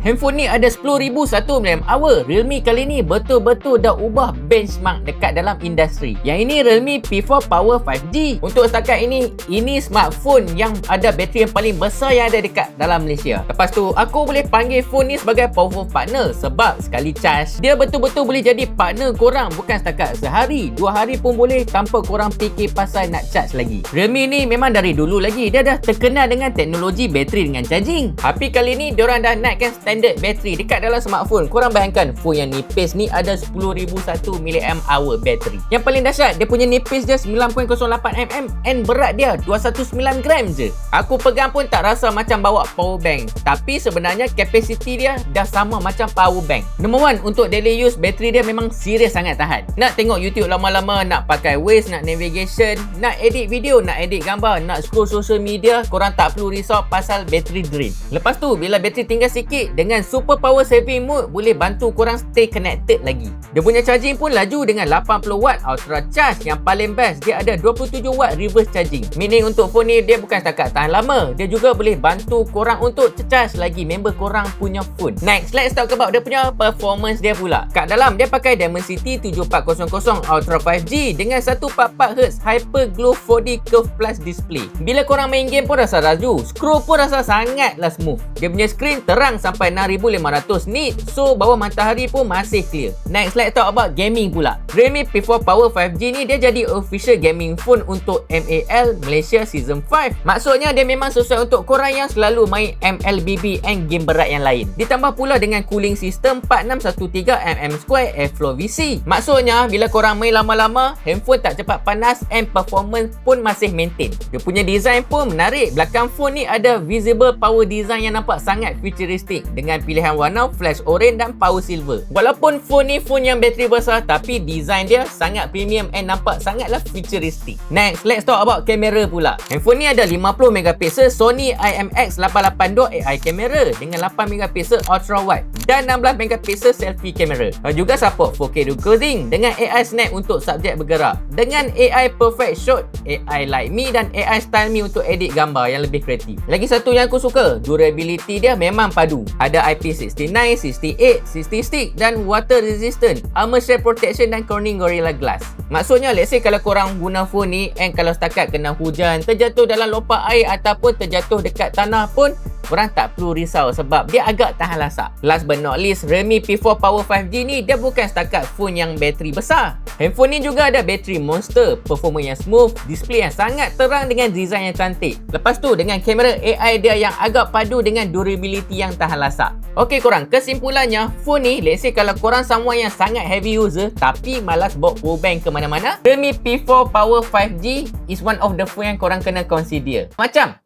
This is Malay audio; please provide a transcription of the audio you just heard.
Handphone ni ada 10,000 mAh. Realme kali ni betul-betul dah ubah benchmark dekat dalam industri. Yang ini Realme P4 Power 5G. Untuk setakat ini smartphone yang ada bateri yang paling besar yang ada dekat dalam Malaysia. Lepas tu, aku boleh panggil phone ni sebagai powerful partner sebab sekali charge, dia betul-betul boleh jadi partner korang, bukan setakat sehari, 2 hari pun boleh tanpa korang fikir pasal nak charge lagi. Realme ni memang dari dulu lagi dia dah terkenal dengan teknologi bateri dengan charging. Tapi kali ni diorang dah naikkan standard bateri dekat dalam smartphone. Korang bayangkan phone yang nipis ni ada 10,001 mAh bateri. Yang paling dahsyat, dia punya nipis dia 9.08mm and berat dia 219 gram je. Aku pegang pun tak rasa macam bawa power bank. Tapi sebenarnya kapasiti dia dah sama macam power bank. Number one, untuk daily use bateri dia memang serius sangat tahan. Nak tengok YouTube lama-lama, nak pakai Waze, nak navigation, nak edit video, nak edit gambar, nak scroll social media, korang tak perlu risau pasal bateri drain. Lepas tu, bila bateri tinggal sikit, dengan super power saving mode boleh bantu korang stay connected lagi. Dia punya charging pun laju dengan 80W ultra charge. Yang paling best, dia ada 27W reverse charging. Meaning untuk phone ni dia bukan setakat tahan lama, dia juga boleh bantu korang untuk charge lagi member korang punya phone. Next, let's talk about dia punya performance dia pula. Kat dalam dia pakai Dimensity 7400 Ultra 5G dengan 144Hz Hyper Glow 4D Curve Plus display. Bila korang main game pun rasa laju, scroll pun rasa sangatlah smooth. Dia punya screen terang sampai 6500 nit, so bawah matahari pun masih clear. Next, let's talk about gaming pula. Realme P4 Power 5G ni dia jadi official gaming phone untuk MAL Malaysia Season 5. Maksudnya dia memang sesuai untuk korang yang selalu main MLBB and game berat yang lain. Ditambah pula dengan cooling system 4613mm2 Airflow VC. Maksudnya bila korang main lama-lama, handphone tak cepat panas and performance pun masih maintain. Dia punya design pun menarik. Belakang phone ni ada visible power design yang nampak sangat futuristic dengan pilihan warna flash orange dan power silver. Walaupun phone ni phone yang bateri besar, tapi design dia sangat premium and nampak sangatlah futuristic. Next, let's talk about kamera pula. Handphone ni ada 50MP Sony IMX882 AI kamera dengan 8MP ultra wide dan 16MP selfie kamera. Juga support 4K recording dengan AI Snap untuk subjek bergerak, dengan AI Perfect Shot, AI Like Me dan AI Style Me untuk edit gambar yang lebih kreatif. Lagi satu yang aku suka, durability dia memang padu. Ada IP69, 68, 60 stick dan water resistant, armor shell protection dan Corning Gorilla Glass. Maksudnya, let's say kalau korang guna phone ni and kalau setakat kena hujan, terjatuh dalam lopak air ataupun terjatuh dekat tanah pun, korang tak perlu risau sebab dia agak tahan lasak. Last but not least, Realme P4 Power 5G ni dia bukan setakat phone yang bateri besar. Handphone ni juga ada bateri monster, performa yang smooth, display yang sangat terang dengan design yang cantik. Lepas tu dengan kamera AI dia yang agak padu dengan durability yang tahan lasak. Okey korang, kesimpulannya phone ni, let's say kalau korang someone yang sangat heavy user tapi malas bawa power bank ke mana-mana, Realme P4 Power 5G is one of the phone yang korang kena consider. Macam